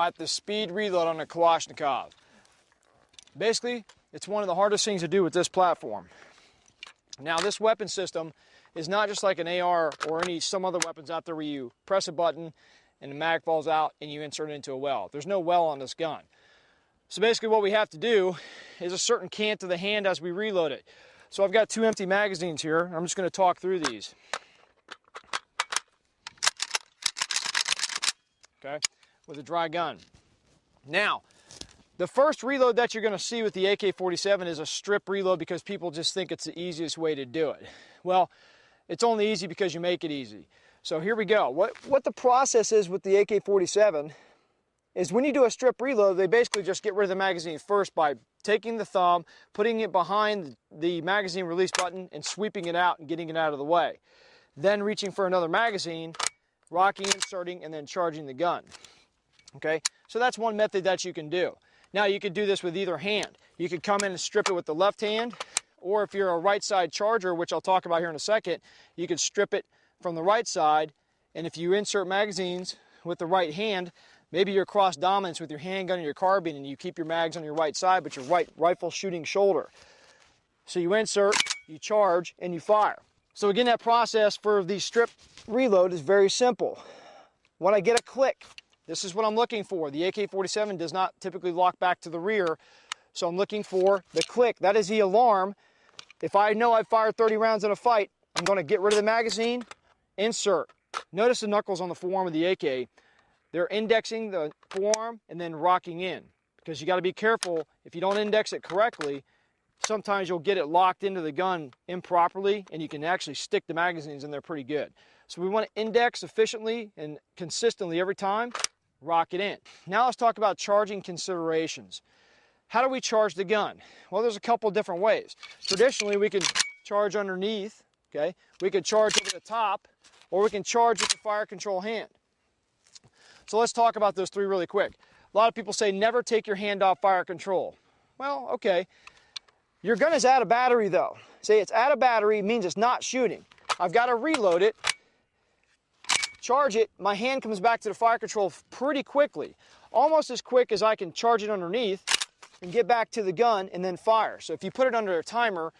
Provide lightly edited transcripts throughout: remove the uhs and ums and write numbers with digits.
at the speed reload on a Kalashnikov. Basically, it's one of the hardest things to do with this platform. Now, this weapon system is not just like an AR or some other weapons out there where you press a button and the mag falls out and you insert it into a well. There's no well on this gun. So basically what we have to do is a certain cant to the hand as we reload it. So I've got 2 empty magazines here. I'm just going to talk through these. Okay, with a dry gun. Now, the first reload that you're going to see with the AK-47 is a strip reload because people just think it's the easiest way to do it. Well, it's only easy because you make it easy. So here we go. What the process is with the AK-47 is when you do a strip reload, they basically just get rid of the magazine first by taking the thumb, putting it behind the magazine release button, and sweeping it out and getting it out of the way. Then reaching for another magazine, rocking, inserting, and then charging the gun. Okay, so that's one method that you can do. Now you could do this with either hand. You could come in and strip it with the left hand, or if you're a right side charger, which I'll talk about here in a second, you could strip it from the right side, and if you insert magazines with the right hand, maybe you're cross dominance with your handgun and your carbine and you keep your mags on your right side but your right rifle shooting shoulder. So you insert, you charge, and you fire. So again, that process for the strip reload is very simple. When I get a click, this is what I'm looking for. The AK-47 does not typically lock back to the rear, so I'm looking for the click. That is the alarm. If I know I've fired 30 rounds in a fight, I'm going to get rid of the magazine, insert. Notice the knuckles on the forearm of the AK. They're indexing the forearm and then rocking in, because you got to be careful. If you don't index it correctly, sometimes you'll get it locked into the gun improperly and you can actually stick the magazines in there pretty good. So we want to index efficiently and consistently every time, rock it in. Now let's talk about charging considerations. How do we charge the gun? Well, there's a couple different ways. Traditionally, we can charge underneath, okay? We could charge over the top, or we can charge with the fire control hand. So let's talk about those three really quick. A lot of people say never take your hand off fire control. Well, okay. Your gun is out of battery though. Say it's out of battery means it's not shooting. I've got to reload it, charge it, my hand comes back to the fire control pretty quickly. Almost as quick as I can charge it underneath and get back to the gun and then fire. So if you put it under a timer,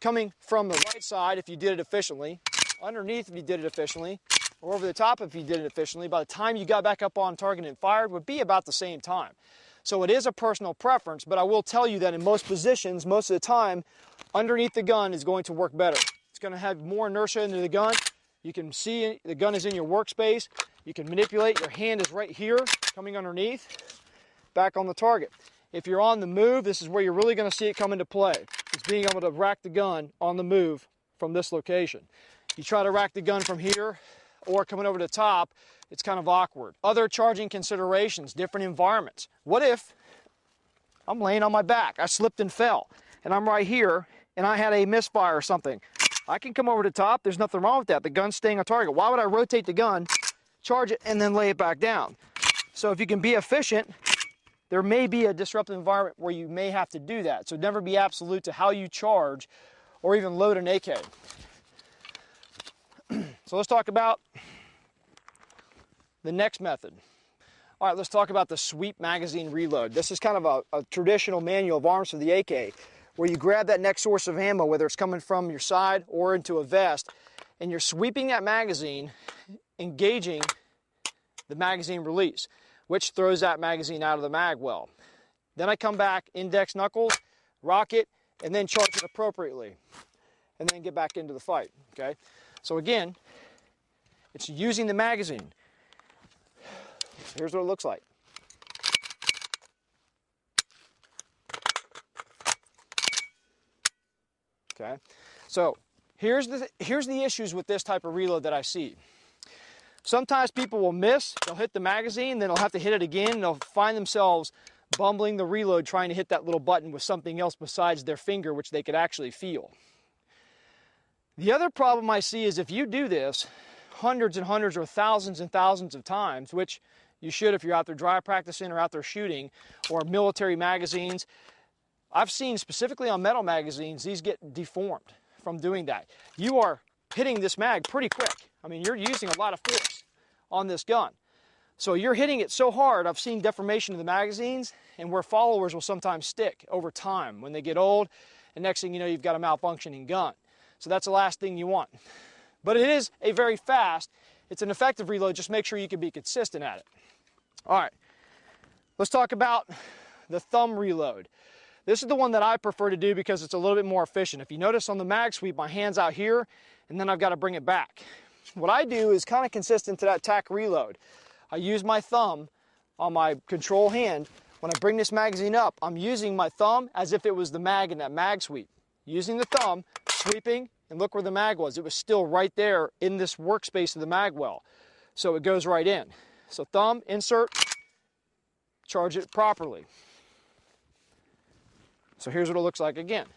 coming from the right side if you did it efficiently, underneath if you did it efficiently, or over the top if you did it efficiently, by the time you got back up on target and fired would be about the same time. So it is a personal preference, but I will tell you that in most positions, most of the time, underneath the gun is going to work better. It's going to have more inertia into the gun. You can see the gun is in your workspace. You can manipulate. Your hand is right here, coming underneath, back on the target. If you're on the move, this is where you're really going to see it come into play. It's being able to rack the gun on the move from this location. You try to rack the gun from here or coming over the top, it's kind of awkward. Other charging considerations, different environments. What if I'm laying on my back, I slipped and fell, and I'm right here, and I had a misfire or something? I can come over the top, there's nothing wrong with that. The gun's staying on target. Why would I rotate the gun, charge it, and then lay it back down? So if you can be efficient, there may be a disruptive environment where you may have to do that. So never be absolute to how you charge or even load an AK. So let's talk about the next method. All right, let's talk about the sweep magazine reload. This is kind of a traditional manual of arms for the AK, where you grab that next source of ammo, whether it's coming from your side or into a vest, and you're sweeping that magazine, engaging the magazine release, which throws that magazine out of the mag well. Then I come back, index knuckles, rock it, and then charge it appropriately, and then get back into the fight, okay? So again, it's using the magazine. Here's what it looks like. Okay, so here's the issues with this type of reload that I see. Sometimes people will miss, they'll hit the magazine, then they'll have to hit it again, and they'll find themselves bumbling the reload trying to hit that little button with something else besides their finger, which they could actually feel. The other problem I see is if you do this hundreds and hundreds or thousands and thousands of times, which you should if you're out there dry practicing or out there shooting, or military magazines, I've seen specifically on metal magazines, these get deformed from doing that. You are hitting this mag pretty quick. I mean, you're using a lot of force on this gun. So you're hitting it so hard, I've seen deformation of the magazines and where followers will sometimes stick over time when they get old, and next thing you know, you've got a malfunctioning gun. So that's the last thing you want. But it is a very fast, it's an effective reload, just make sure you can be consistent at it. All right, let's talk about the thumb reload. This is the one that I prefer to do because it's a little bit more efficient. If you notice on the mag sweep, my hand's out here, and then I've got to bring it back. What I do is kind of consistent to that tack reload. I use my thumb on my control hand. When I bring this magazine up, I'm using my thumb as if it was the mag in that mag sweep. Using the thumb, sweeping, and look where the mag was. It was still right there in this workspace of the mag well. So it goes right in. So thumb, insert, charge it properly. So here's what it looks like again.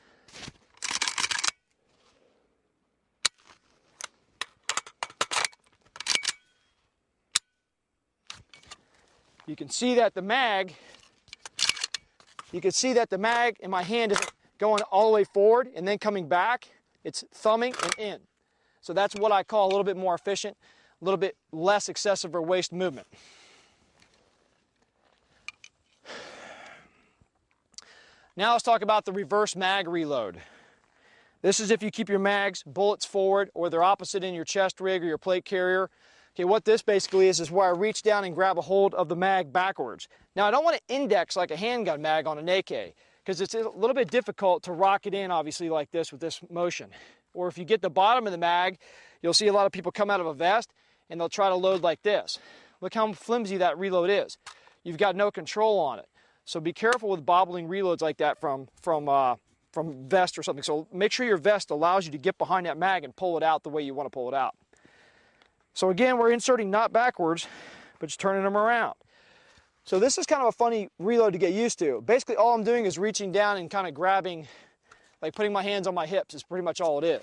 You can see that the mag in my hand isn't going all the way forward and then coming back. It's thumbing and in. So that's what I call a little bit more efficient, a little bit less excessive or waste movement. Now let's talk about the reverse mag reload. This is if you keep your mags, bullets forward, or they're opposite in your chest rig or your plate carrier. Okay, what this basically is where I reach down and grab a hold of the mag backwards. Now I don't want to index like a handgun mag on an AK, because it's a little bit difficult to rock it in, obviously, like this with this motion. Or if you get the bottom of the mag, you'll see a lot of people come out of a vest and they'll try to load like this. Look how flimsy that reload is. You've got no control on it. So be careful with bobbling reloads like that from vest or something. So make sure your vest allows you to get behind that mag and pull it out the way you want to pull it out. So again, we're inserting not backwards, but just turning them around. So this is kind of a funny reload to get used to. Basically, all I'm doing is reaching down and kind of grabbing, like putting my hands on my hips is pretty much all it is.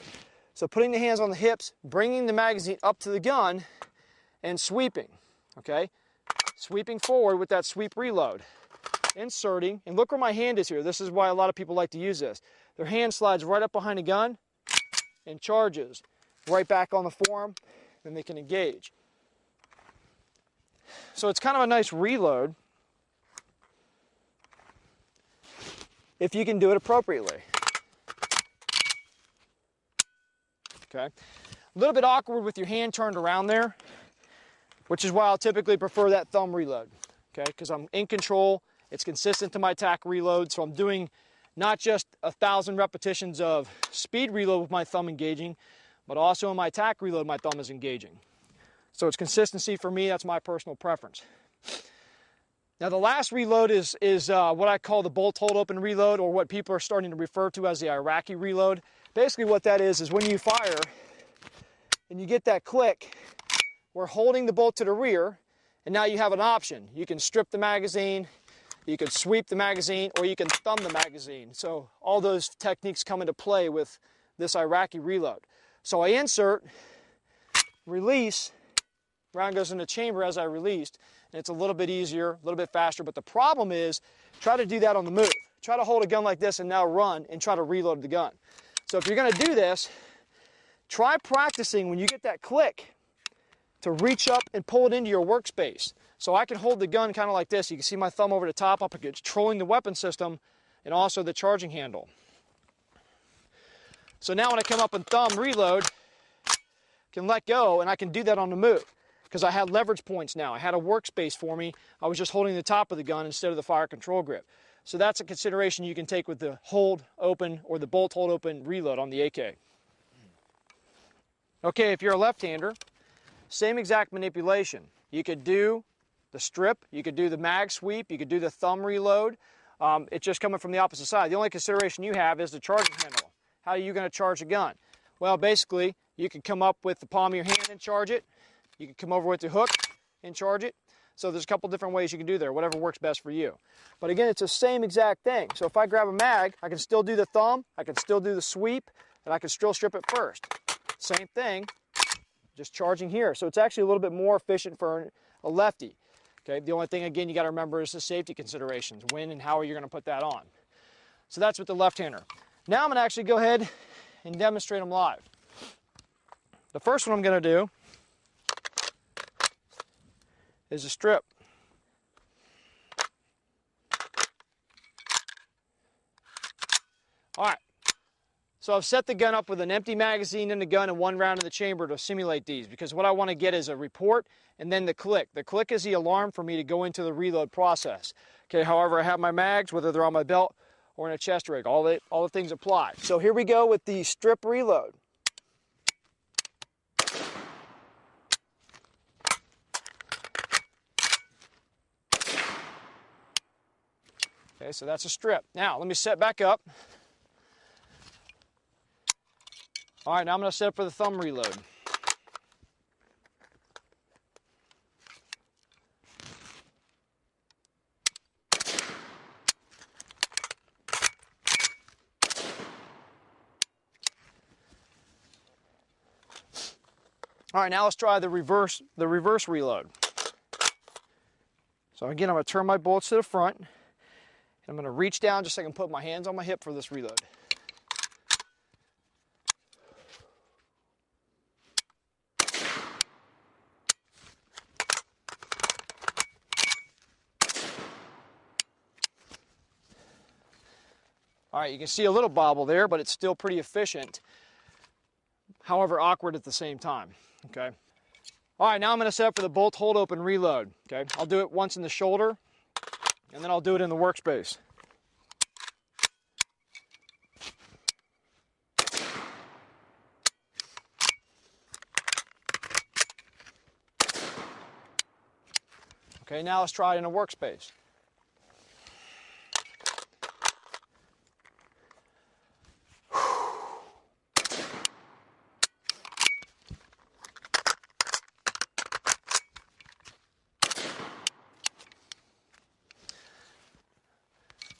So putting the hands on the hips, bringing the magazine up to the gun, and sweeping, okay? Sweeping forward with that sweep reload. Inserting, and look where my hand is here. This is why a lot of people like to use this. Their hand slides right up behind the gun and charges right back on the forearm, then they can engage. So it's kind of a nice reload if you can do it appropriately. Okay. A little bit awkward with your hand turned around there, which is why I'll typically prefer that thumb reload, okay, because I'm in control. It's consistent to my tack reload, so I'm doing not just 1,000 repetitions of speed reload with my thumb engaging, but also in my tack reload, my thumb is engaging. So it's consistency for me, that's my personal preference. Now the last reload is what I call the bolt hold open reload, or what people are starting to refer to as the Iraqi reload. Basically what that is when you fire and you get that click, we're holding the bolt to the rear, and now you have an option. You can strip the magazine, you can sweep the magazine, or you can thumb the magazine. So all those techniques come into play with this Iraqi reload. So I insert, release, round goes in the chamber as I released, and it's a little bit easier, a little bit faster, but the problem is, try to do that on the move. Try to hold a gun like this and now run and try to reload the gun. So if you're gonna do this, try practicing when you get that click to reach up and pull it into your workspace. So I can hold the gun kind of like this. You can see my thumb over the top, I'm controlling the weapon system and also the charging handle. So now when I come up and thumb reload, I can let go, and I can do that on the move because I had leverage points now. I had a workspace for me. I was just holding the top of the gun instead of the fire control grip. So that's a consideration you can take with the hold open or the bolt hold open reload on the AK. Okay, if you're a left-hander, same exact manipulation. You could do the strip, you could do the mag sweep, you could do the thumb reload. It's just coming from the opposite side. The only consideration you have is the charging handle. How are you going to charge a gun? Well, basically, you can come up with the palm of your hand and charge it. You can come over with the hook and charge it. So there's a couple different ways you can do there, whatever works best for you. But again, it's the same exact thing. So if I grab a mag, I can still do the thumb, I can still do the sweep, and I can still strip it first. Same thing, just charging here. So it's actually a little bit more efficient for a lefty. Okay, the only thing, again, you got to remember is the safety considerations. When and how are you going to put that on? So that's with the left-hander. Now I'm going to actually go ahead and demonstrate them live. The first one I'm going to do is a strip. All right. So I've set the gun up with an empty magazine in the gun and 1 round in the chamber to simulate these, because what I want to get is a report and then the click. The click is the alarm for me to go into the reload process. Okay, however, I have my mags, whether they're on my belt or in a chest rig, all the things apply. So here we go with the strip reload. Okay, so that's a strip. Now, let me set back up. All right, now I'm going to set up for the thumb reload. All right, now let's try the reverse reload. So again, I'm going to turn my bullets to the front, and I'm going to reach down just so I can put my hands on my hip for this reload. All right, you can see a little bobble there, but it's still pretty efficient. However, awkward at the same time, okay? All right, now I'm gonna set up for the bolt hold open reload, okay? I'll do it once in the shoulder, and then I'll do it in the workspace. Okay, now let's try it in a workspace.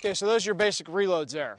Okay, so those are your basic reloads there.